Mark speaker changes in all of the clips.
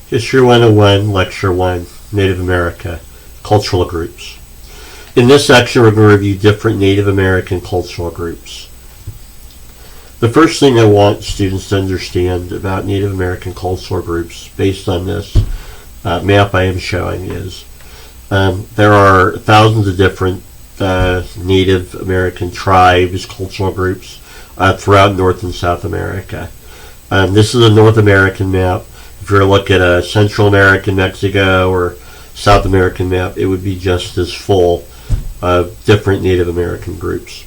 Speaker 1: History 101, Lecture 1, Native America, Cultural Groups. In this section, we're going to review different Native American cultural groups. The first thing I want students to understand about Native American cultural groups, based on this map I am showing, is there are thousands of different Native American tribes, cultural groups throughout North and South America. This is a North American map. If you were to look at a Central American, Mexico, or South American map, it would be just as full of different Native American groups.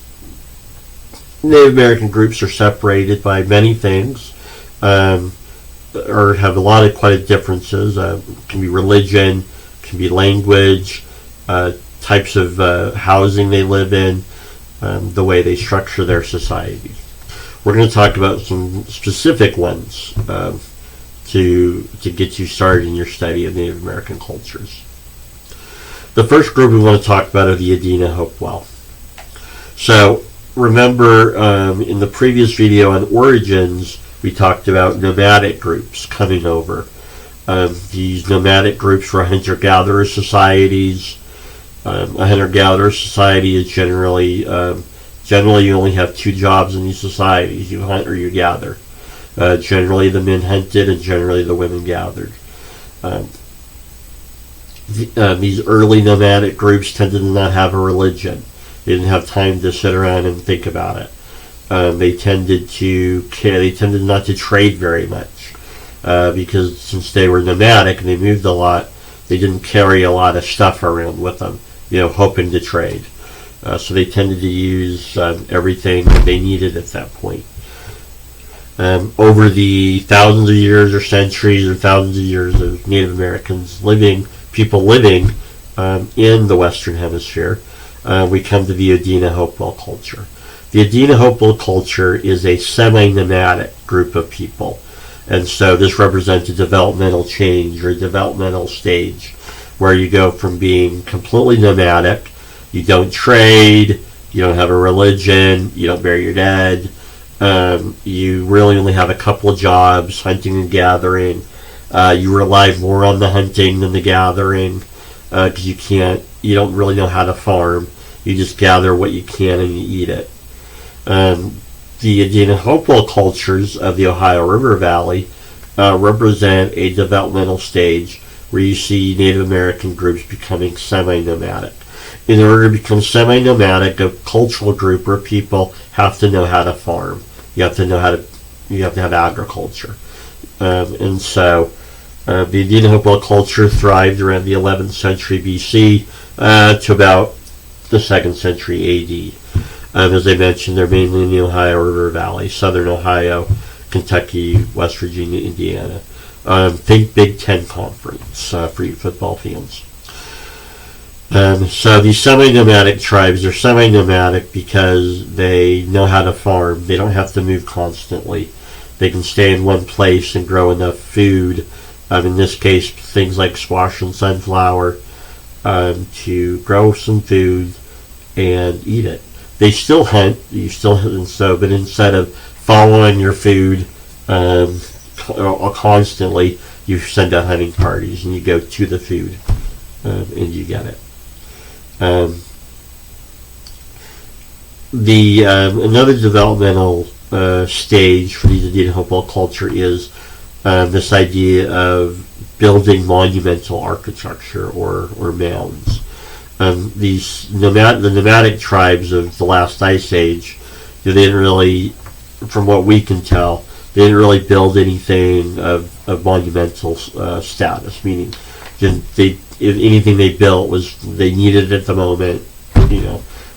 Speaker 1: Native American groups are separated by many things, or have a lot of quite differences. Can be religion, can be language, types of housing they live in, the way they structure their society. We're going to talk about some specific ones to get you started in your study of Native American cultures. The first group we want to talk about are the Adena Hopewell. So remember, in the previous video on origins, we talked about nomadic groups coming over. These nomadic groups were hunter-gatherer societies. A hunter-gatherer society is generally you only have two jobs in these societies: you hunt or you gather. Generally, the men hunted and generally the women gathered. These early nomadic groups tended to not have a religion. They didn't have time to sit around and think about it. They tended not to trade very much because since they were nomadic and they moved a lot, they didn't carry a lot of stuff around with them, hoping to trade. So they tended to use everything they needed at that point. Over the thousands of years or centuries or thousands of years of Native Americans people living in the Western Hemisphere, we come to the Adena Hopewell culture. The Adena Hopewell culture is a semi-nomadic group of people, and so this represents a developmental change or a developmental stage where you go from being completely nomadic, you don't trade, you don't have a religion, you don't bury your dead, you really only have a couple of jobs, hunting and gathering. You rely more on the hunting than the gathering because you don't really know how to farm. You just gather what you can and you eat it. The Adena Hopewell cultures of the Ohio River Valley represent a developmental stage where you see Native American groups becoming semi-nomadic. In order to become semi-nomadic, a cultural group where people have to know how to farm. You have to have agriculture. And so the Adena Hopewell culture thrived around the 11th century BC to about the 2nd century AD. As I mentioned, they're mainly in the Ohio River Valley, southern Ohio, Kentucky, West Virginia, Indiana. Think Big Ten Conference for you football fans. So these semi-nomadic tribes are semi-nomadic because they know how to farm. They don't have to move constantly. They can stay in one place and grow enough food, in this case things like squash and sunflower, to grow some food and eat it. They still hunt, but instead of following your food constantly, you send out hunting parties and you go to the food and you get it. Another developmental stage for the Adena Hopewell culture is this idea of building monumental architecture or mounds. The nomadic tribes of the last ice age, they didn't really, from what we can tell, they didn't really build anything of monumental status, meaning if anything they built was they needed it at the moment,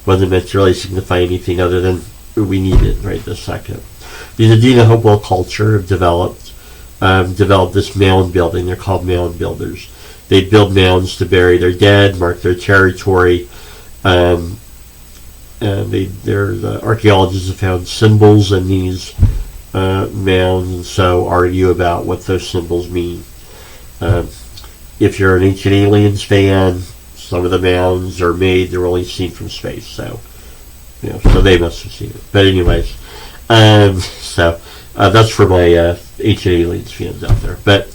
Speaker 1: wasn't meant to really signify anything other than we need it right this second. The Adena Hopewell culture have developed this mound building. They're called mound builders. They build mounds to bury their dead, mark their territory. The archaeologists have found symbols in these mounds, and so argue about what those symbols mean. If you're an Ancient Aliens fan, some of the mounds are made, they're only seen from space, so they must have seen it. But anyways, that's for my Ancient Aliens fans out there. But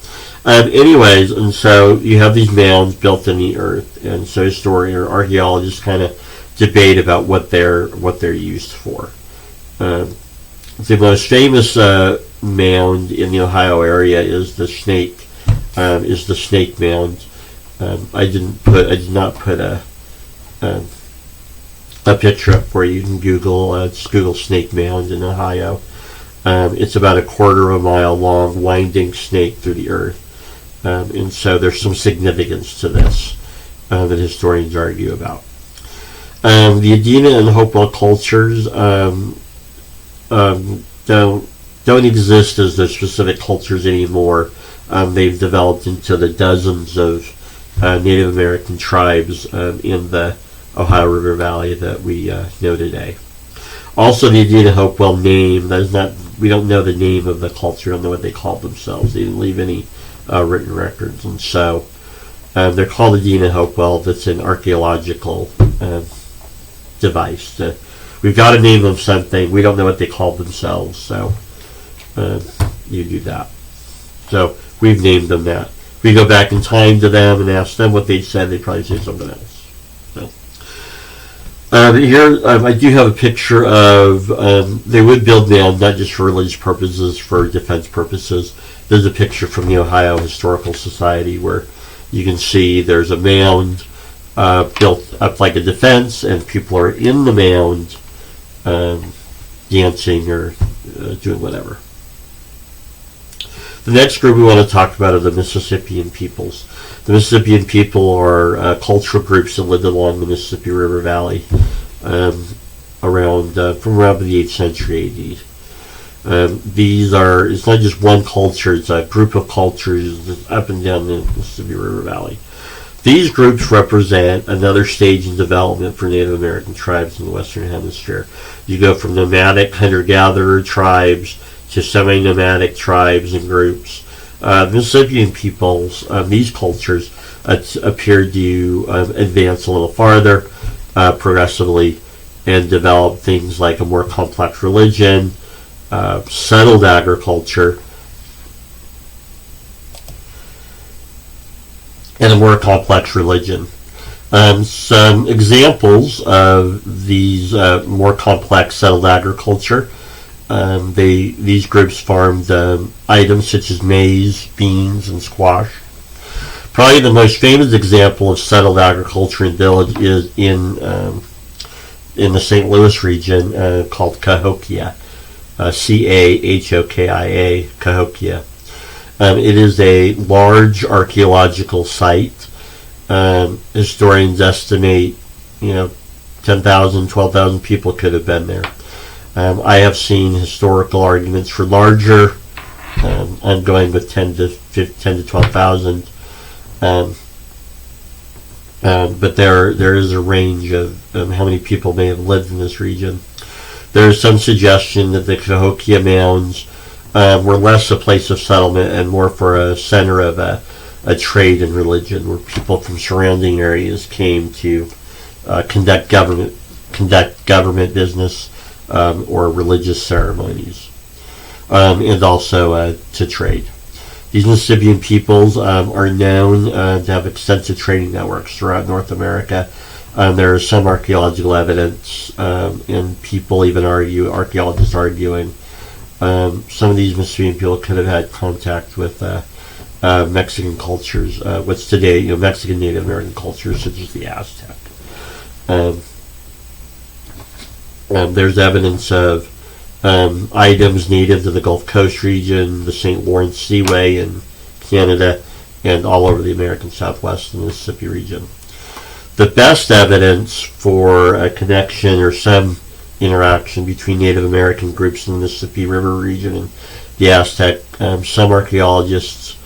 Speaker 1: Anyways, and so you have these mounds built in the earth, and so historians or archaeologists kind of debate about what they're used for. The most famous mound in the Ohio area is the Snake Mound. I did not put a picture up for you. You can Google just Google Snake Mound in Ohio. It's about a quarter of a mile long, winding snake through the earth. And so there's some significance to this that historians argue about. The Adena and Hopewell cultures don't exist as the specific cultures anymore. They've developed into the dozens of Native American tribes in the Ohio River Valley that we know today. Also, the Adena Hopewell name, we don't know the name of the culture, we don't know what they called themselves. They didn't leave any written records, and so they're called Adena Hopewell. That's an archaeological device. We've got to name them something. We don't know what they called themselves, so you do that. So we've named them that. If we go back in time to them and ask them what they said, they'd probably say something else. So here I do have a picture of they would build mounds not just for religious purposes, for defense purposes. There's a picture from the Ohio Historical Society where you can see there's a mound built up like a defense, and people are in the mound dancing or doing whatever. The next group we want to talk about are the Mississippian peoples. The Mississippian people are cultural groups that lived along the Mississippi River Valley from around the 8th century AD. It's not just one culture, it's a group of cultures up and down the Mississippi River Valley. These groups represent another stage in development for Native American tribes in the Western Hemisphere. You go from nomadic hunter-gatherer tribes to semi-nomadic tribes and groups. The Mississippian peoples, these cultures, appeared to advance a little farther progressively and develop things like a more complex religion, settled agriculture, and a more complex religion. Some examples of these more complex settled agriculture. These groups farmed items such as maize, beans, and squash. Probably the most famous example of settled agriculture in village is in the St. Louis region called Cahokia, Cahokia, Cahokia. It is a large archaeological site. Historians estimate, 10,000, 12,000 people could have been there. I have seen historical arguments for larger. I'm going with 10 to 12,000. But there is a range of how many people may have lived in this region. There is some suggestion that the Cahokia mounds were less a place of settlement and more for a center of a trade and religion, where people from surrounding areas came to conduct government business or religious ceremonies, and also to trade. These Mississippian peoples are known to have extensive trading networks throughout North America. There is some archaeological evidence, and people even archaeologists arguing, some of these Mississippian people could have had contact with Mexican cultures, what's today Mexican Native American cultures, such as the Aztec. There's evidence of items native to the Gulf Coast region, the St. Lawrence Seaway in Canada, and all over the American Southwest and Mississippi region. The best evidence for a connection or some interaction between Native American groups in the Mississippi River region and the Aztec, some archaeologists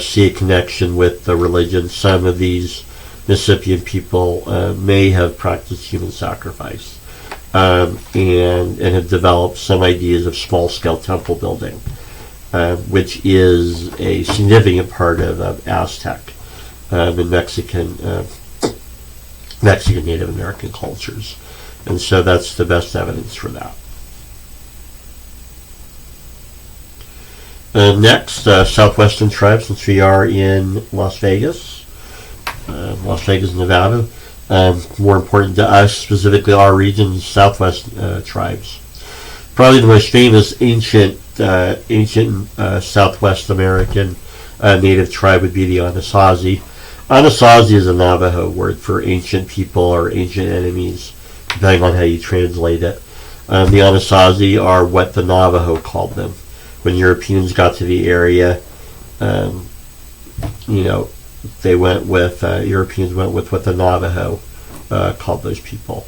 Speaker 1: see a connection with the religion. Some of these Mississippian people may have practiced human sacrifice. And have developed some ideas of small-scale temple building, which is a significant part of Aztec and Mexican Native American cultures. And so that's the best evidence for that. Next, Southwestern tribes, since we are in Las Vegas, Nevada. More important to us, specifically our region, Southwest tribes. Probably the most famous ancient Southwest American native tribe would be the Anasazi. Anasazi is a Navajo word for ancient people or ancient enemies, depending on how you translate it. The Anasazi are what the Navajo called them. When Europeans got to the area, they went with Europeans went with what the Navajo called those people.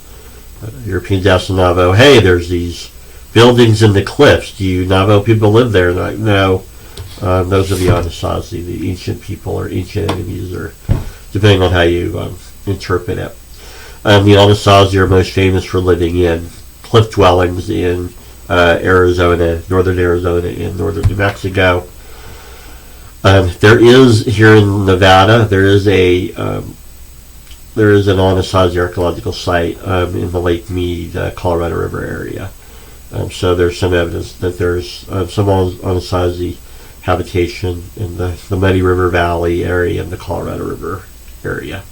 Speaker 1: Europeans asked the Navajo, "Hey, there's these buildings in the cliffs. Do you Navajo people live there?" And they're like, "No, those are the Anasazi, the ancient people or ancient enemies, or depending on how you interpret it." The Anasazi are most famous for living in cliff dwellings in Arizona, northern Arizona, and northern New Mexico. There is here in Nevada. There is an Anasazi archaeological site in the Lake Mead, Colorado River area. So there's some evidence that there's some Anasazi habitation in the Muddy River Valley area and the Colorado River area.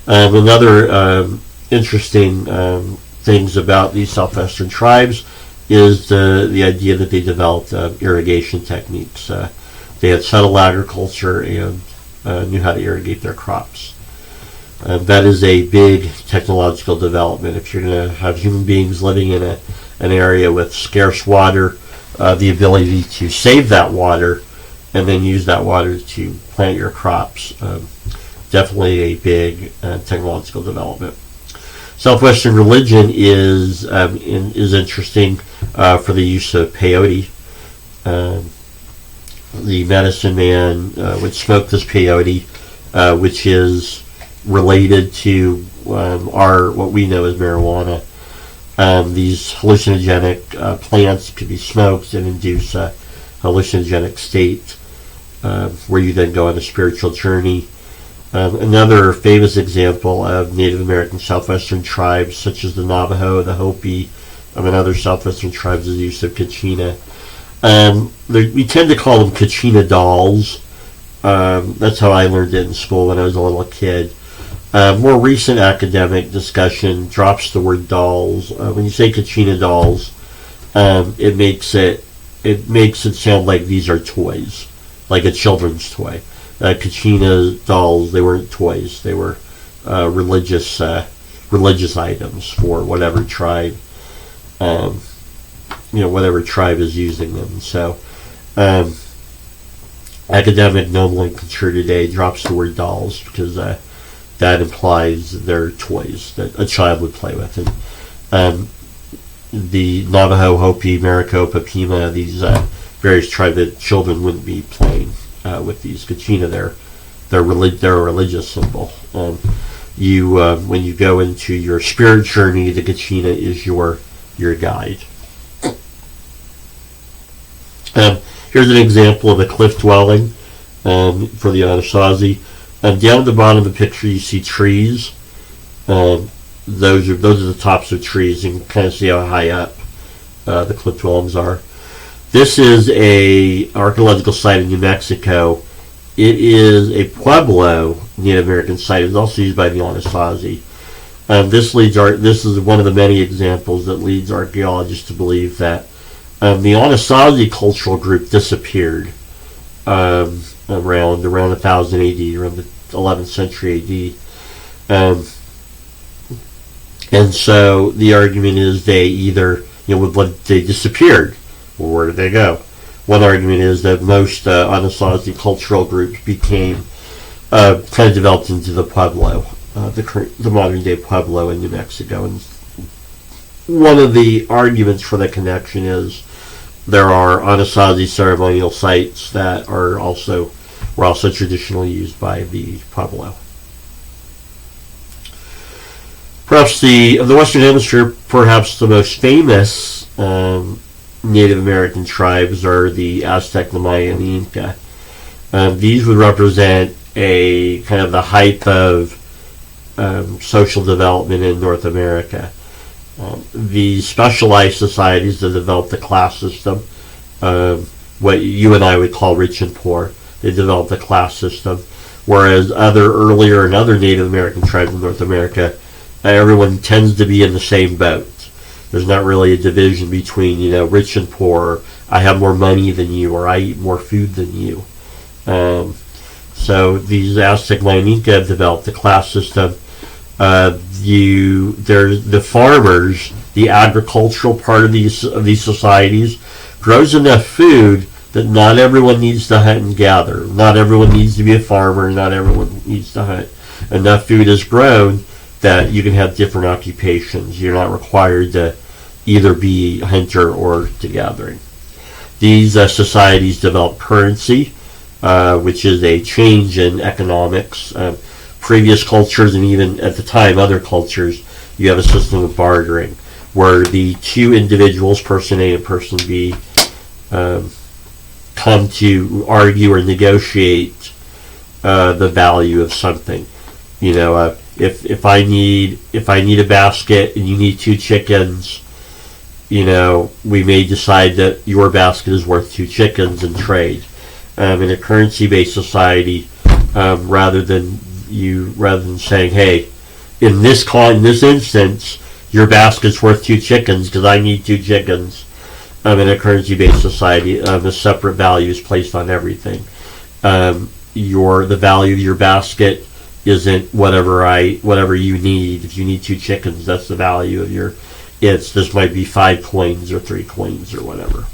Speaker 1: Another interesting things about these southwestern tribes is the idea that they developed irrigation techniques. They had settled agriculture and knew how to irrigate their crops. That is a big technological development. If you're going to have human beings living in an area with scarce water, the ability to save that water and then use that water to plant your crops, definitely a big technological development. Southwestern religion is interesting for the use of peyote. The medicine man would smoke this peyote, which is related to what we know as marijuana. These hallucinogenic plants could be smoked and induce a hallucinogenic state where you then go on a spiritual journey. Another famous example of Native American Southwestern tribes, such as the Navajo, the Hopi, and other Southwestern tribes, is the use of kachina. We tend to call them kachina dolls. That's how I learned it in school when I was a little kid. More recent academic discussion drops the word dolls. When you say kachina dolls, it makes it sound like these are toys, like a children's toy. Kachina dolls, they weren't toys; they were religious items for whatever tribe, whatever tribe is using them. So, academic nomenclature today drops the word dolls because that implies they're toys that a child would play with. And the Navajo, Hopi, Maricopa, Pima, these various tribes that children wouldn't be playing with these kachina. They're a religious symbol. When you go into your spirit journey, the kachina is your guide. Here's an example of a cliff dwelling for the Anasazi. Down at the bottom of the picture, you see trees. Those are the tops of trees. You can kind of see how high up the cliff dwellings are. This is a archaeological site in New Mexico. It is a Pueblo Native American site. It's also used by the Anasazi. This is one of the many examples that leads archaeologists to believe that the Anasazi cultural group disappeared around 1000 AD, around the 11th century AD. And so the argument is they they disappeared. Well, where did they go? One argument is that most Anasazi cultural groups became kind of developed into the Pueblo, the modern day Pueblo in New Mexico. And one of the arguments for the connection is there are Anasazi ceremonial sites that were also traditionally used by the Pueblo. Perhaps of the Western Hemisphere, perhaps the most famous Native American tribes are the Aztec, the Maya, and the Inca. These would represent a kind of the height of social development in North America. The specialized societies that developed the class system what you and I would call rich and poor. They developed a class system. Whereas earlier in other Native American tribes in North America, everyone tends to be in the same boat. There's not really a division between, rich and poor. I have more money than you, or I eat more food than you. So these Aztec Mayan Inca have developed a class system. There's the farmers, the agricultural part of these societies, grows enough food that not everyone needs to hunt and gather. Not everyone needs to be a farmer. Not everyone needs to hunt. Enough food is grown that you can have different occupations. You're not required to either be a hunter or to gathering. These societies develop currency, which is a change in economics. Previous cultures, and even at the time other cultures, you have a system of bartering where the two individuals, person A and person B, come to argue or negotiate the value of something. If I need a basket and you need 2 chickens, we may decide that your basket is worth 2 chickens and trade. In a currency-based society, rather than saying, hey, in this instance, your basket's worth 2 chickens because I need 2 chickens. In a currency-based society, a separate value is placed on everything. The value of your basket isn't whatever you need. If you need 2 chickens, that's the value of your. This might be 5 coins or 3 coins or whatever.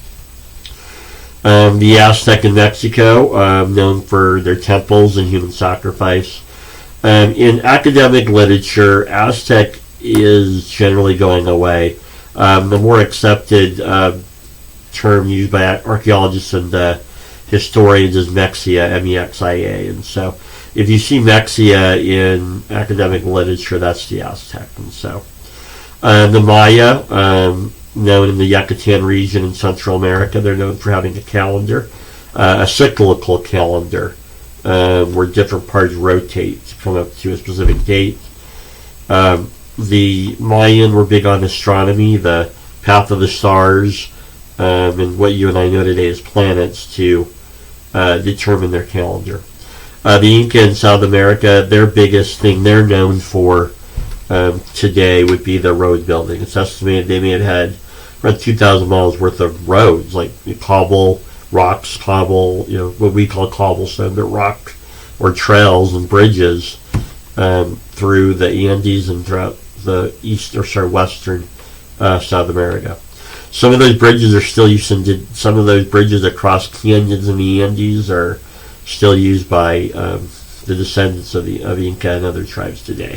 Speaker 1: The Aztec in Mexico, known for their temples and human sacrifice. In academic literature, Aztec is generally going away. The more accepted term used by archaeologists and historians is Mexia, M-E-X-I-A. And so if you see Mexia in academic literature, that's the Aztec. And so the Maya, known in the Yucatan region in Central America, they're known for having a calendar, a cyclical calendar, where different parts rotate to come up to a specific date. The Mayan were big on astronomy, the path of the stars, and what you and I know today as planets to determine their calendar. The Inca in South America, their biggest thing they're known for today would be the road building. It's estimated they may have had around 2,000 miles worth of roads, like cobble, what we call cobblestone, but rock or trails and bridges through the Andes and throughout the western South America. Some of those bridges are still used, some of those bridges across canyons in the Andes are still used by the descendants of the Inca and other tribes today.